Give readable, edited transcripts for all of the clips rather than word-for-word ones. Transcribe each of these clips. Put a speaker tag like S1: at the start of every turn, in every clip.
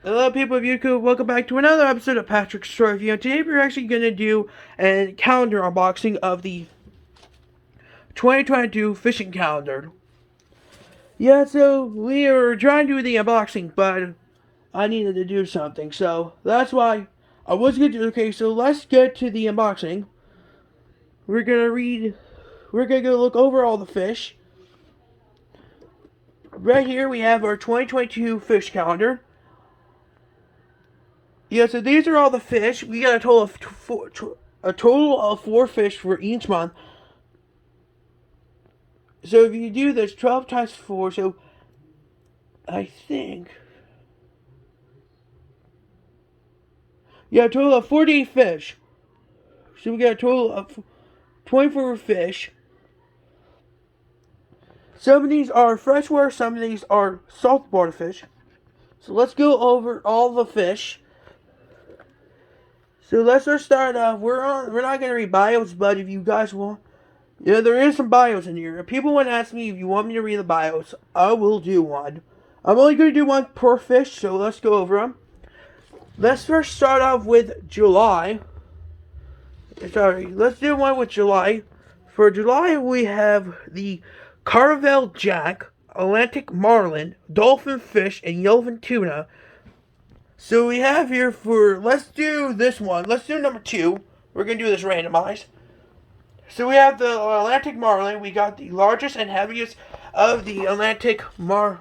S1: Hello, people of YouTube. Welcome back to another episode of Patrick's Story Review. Today, we're actually going to do a calendar unboxing of the 2022 fishing calendar. Yeah, so we were trying to do the unboxing, but I needed to do something, so that's why I was going to do. Okay, so let's get to the unboxing. We're going to go look over all the fish. Right here, we have our 2022 fish calendar. Yeah, so these are all the fish. We got a total of 4 fish for each month. So if you do this 12 times 4, so I think, yeah, a total of 48 fish. So we got a total of 24 fish. Some of these are freshwater, some of these are saltwater fish. So let's go over all the fish. So let's just start off. We're not gonna read bios, but if you guys want, yeah, there is some bios in here. If people want to ask me if you want me to read the bios, I will do one. I'm only gonna do one per fish, so let's go over them. Let's first start off with July. Sorry, let's do one with July. For July, we have the Carvel Jack, Atlantic Marlin, Dolphin Fish, and Yellowfin Tuna. So we have here let's do this one. Let's do number 2. We're going to do this randomized. So we have the Atlantic Marlin. We got the largest and heaviest of the Atlantic Marlins.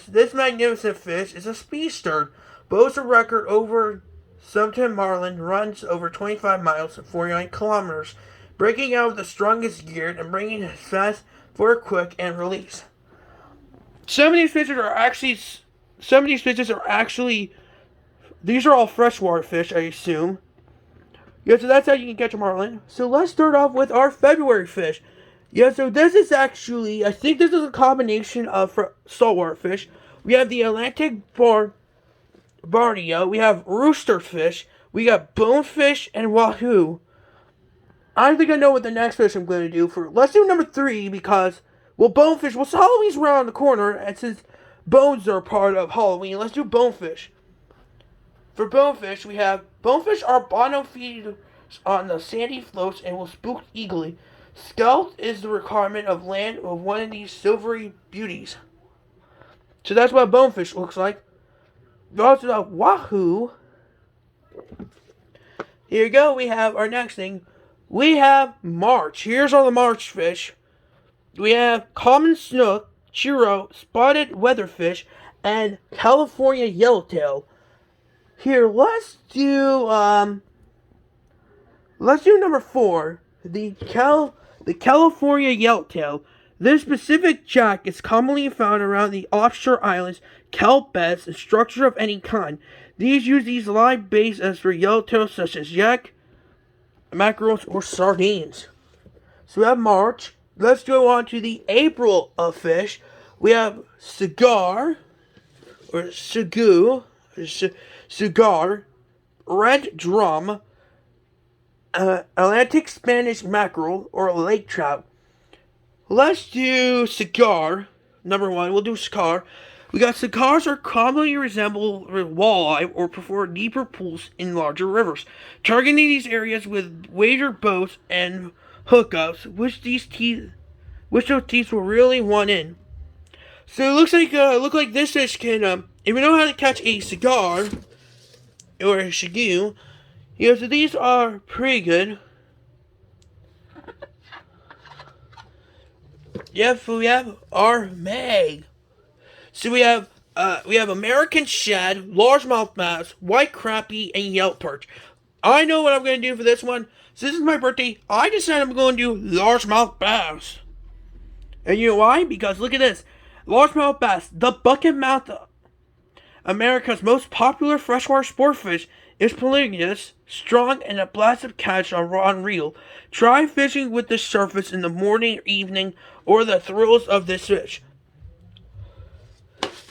S1: This magnificent fish is a speedster. Boasts a record over Sumter Marlin, runs over 25 miles and 49 kilometers, breaking out with the strongest gear and bringing it fast for a quick and release. Some of these fishes are actually, these are all freshwater fish, I assume. Yeah, so that's how you can catch a marlin. So let's start off with our February fish. Yeah, so this is actually, I think this is a combination of saltwater fish. We have the Atlantic Barnea, we have rooster fish, we got bonefish, and wahoo. I don't think I know what the next fish I'm going to do for. Let's do number 3 because, well, bonefish. Well, Halloween's around the corner, and since bones are part of Halloween, let's do bonefish. For bonefish, we have bonefish albino feed on the sandy floats and will spook eagerly. Scalp is the requirement of land of one of these silvery beauties. So that's what bonefish looks like. We also have wahoo. Here you go. We have our next thing. We have March. Here's all the March fish. We have common snook, churro, spotted weatherfish, and California yellowtail. Here, let's do number 4. The California yellowtail. This specific jack is commonly found around the offshore islands, kelp beds, and structure of any kind. These use these live baits as for yellowtails such as yak, mackerels, or sardines. So we have March. Let's go on to the April of fish. We have cigar, or sagu, cigar, red drum, Atlantic Spanish mackerel, or lake trout. Let's do cigar. Number 1, we'll do cigar. We got cigars are commonly resemble walleye or prefer deeper pools in larger rivers, targeting these areas with wader boats and hookups, which those teeth will really want in. So it looks like this fish can, if you know how to catch a cigar or a shagu, yeah, so these are pretty good. Yeah, so we have our Meg. So we have American shad, largemouth bass, white crappie, and yellow perch. I know what I'm going to do for this one. So this is my birthday. I decided I'm going to do largemouth bass. And you know why? Because look at this. Largemouth bass, the bucket mouth, America's most popular freshwater sport fish, is polygamous, strong, and a blast of catch on rod and reel. Try fishing with the surface in the morning or evening, or the thrills of this fish.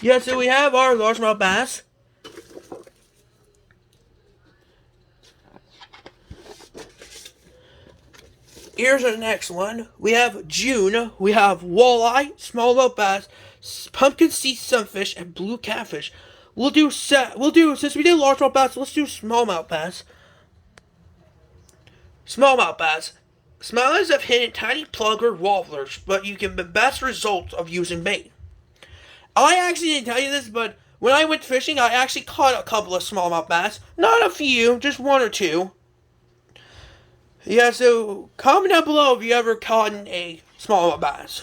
S1: Yeah, so we have our largemouth bass. Here's our next one. We have June. We have walleye, smallmouth bass, pumpkin sea sunfish, and blue catfish. since we did largemouth bass, let's do smallmouth bass. Smallmouth bass. Smallmouths have hidden tiny plugger wobblers, but you get the best results of using bait. I actually didn't tell you this, but when I went fishing, I actually caught a couple of smallmouth bass. Not a few, just one or two. Yeah, so comment down below if you ever caught a smallmouth bass.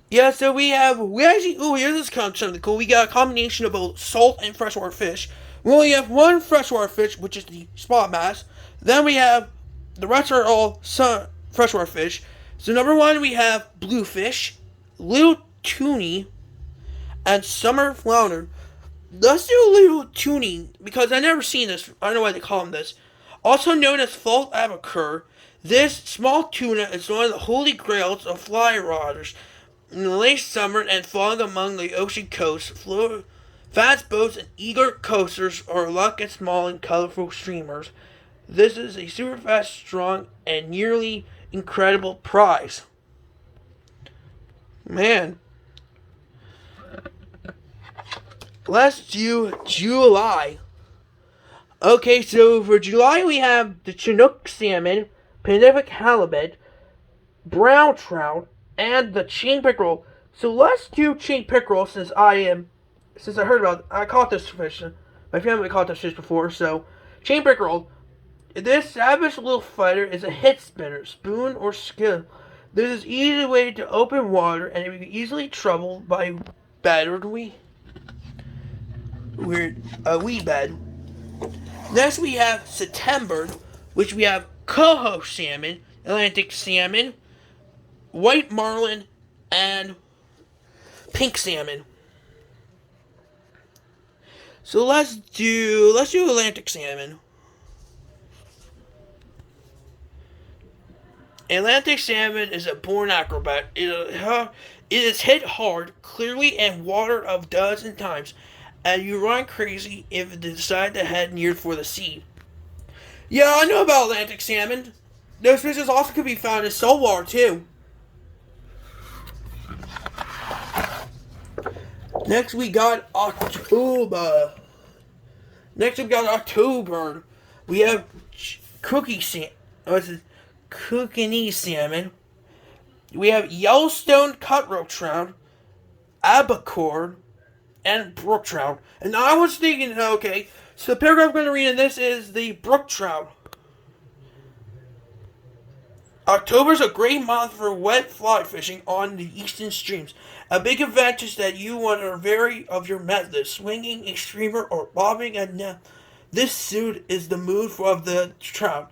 S1: Yeah, so here's this kind of something cool. We got a combination of both salt and freshwater fish. We only have one freshwater fish, which is the spot bass. Then we have, the rest are all freshwater fish. So number one, we have bluefish, little toonie, and summer flounder. Let's do little toonie, because I've never seen this. I don't know why they call them this. Also known as false abacur, this small tuna is one of the holy grails of fly rodders. In the late summer and fall among the ocean coast, fast boats and eager coasters are luck at small and colorful streamers. This is a super fast, strong, and nearly incredible prize. Man. Let's do July. Okay, so for July we have the Chinook salmon, Pacific halibut, brown trout, and the chain pickerel. So let's do chain pickerel since I heard about it. I caught this fish. My family caught this fish before, so chain pickerel. This savage little fighter is a hit spinner, spoon or skill. This is easy way to open water and it can be easily troubled by battered weed bed. Next we have September, which we have coho salmon, Atlantic salmon, white marlin, and pink salmon. So let's do Atlantic salmon. Atlantic salmon is a born acrobat. It is hit hard, clearly, and water of dozen times, and you run crazy if it decide to head near for the sea. Yeah, I know about Atlantic salmon. Those fishes also could be found in saltwater too. Next we got October. We have Kokanee salmon. We have Yellowstone cutthroat trout, albacore, and brook trout. And I was thinking, okay, so the paragraph I'm going to read in this is the brook trout. October's a great month for wet fly fishing on the eastern streams. A big advantage that you want to vary of your method, swinging a streamer or bobbing a net. This suit is the mood of the trout.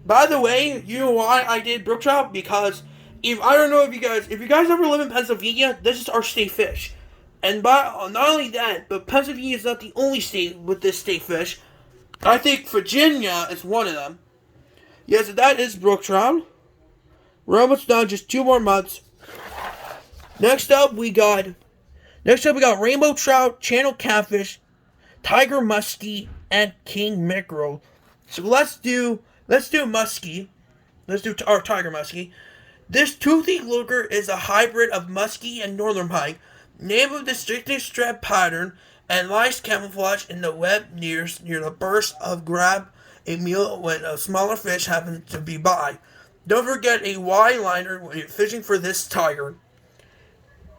S1: By the way, you know why I did brook trout? Because if you guys ever live in Pennsylvania, this is our state fish. And not only that, but Pennsylvania is not the only state with this state fish. I think Virginia is one of them. Yes, that is brook trout. We're almost done, just 2 more months. Next up we got rainbow trout, channel catfish, tiger muskie, and king mackerel. So let's do muskie. Let's do our tiger muskie. This toothy looker is a hybrid of muskie and northern pike, named with distinctive strap pattern and lies camouflage in the web near the burst of grab a meal when a smaller fish happens to be by. Don't forget a Y liner when you're fishing for this tiger.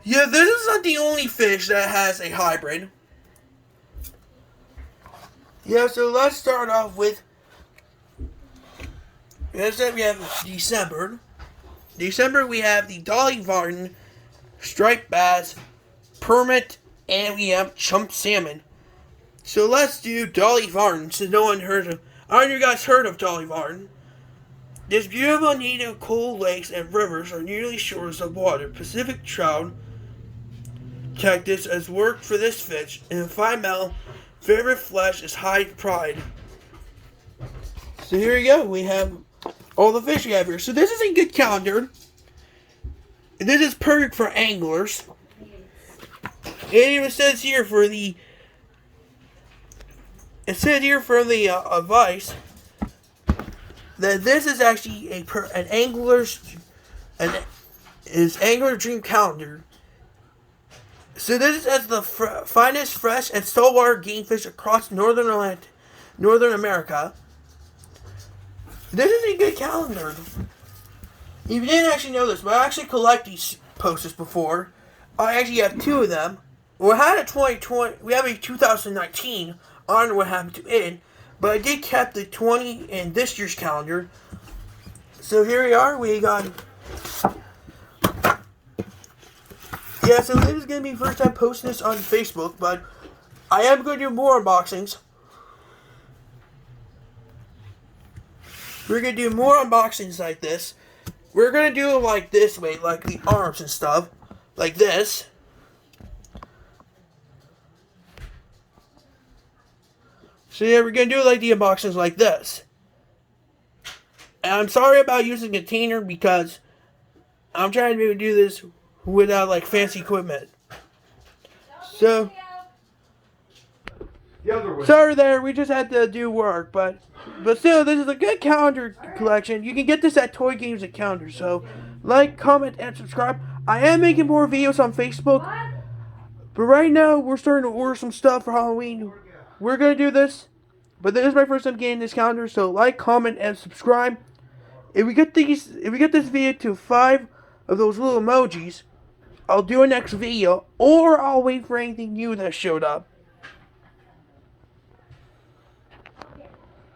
S1: Yeah, this is not the only fish that has a hybrid. Yeah, so let's start off with. As I said, we have December. December, we have the Dolly Varden, striped bass, permit, and we have chump salmon. So let's do Dolly Varden, since no one heard of. I don't know if you guys heard of Dolly Varden. This beautiful native cold lakes and rivers are nearly shores of water. Pacific trout cactus has worked for this fish, and 5 mile favorite flesh is high pride. So here we go. We have all the fish we have here. So this is a good calendar. This is perfect for anglers. It even says here for the. It says here from the advice that this is actually an angler dream calendar. So this is the finest fresh and saltwater game fish across Northern America. This is a good calendar. If you didn't actually know this, but I actually collect these posters before. I actually have two of them. We had a 2020. We have a 2019 on what happened to it, but I did keep the 20 in this year's calendar. So here we are. We got. Yeah, so this is going to be the first time posting this on Facebook, but I am going to do more unboxings. We're going to do more unboxings like this. We're going to do it like this way, like the arms and stuff. Like this. So yeah, we're going to do like the unboxings like this. And I'm sorry about using a container because I'm trying to do this without like fancy equipment. So sorry there, we just had to do work, but still, this is a good calendar collection. You can get this at Toy Games and Calendar. So like, comment, and subscribe. I am making more videos on Facebook, but right now we're starting to order some stuff for Halloween. We're gonna do this, but this is my first time getting this calendar. So like, comment, and subscribe. If we get this video to 5 of those little emojis, I'll do a next video, or I'll wait for anything new that showed up.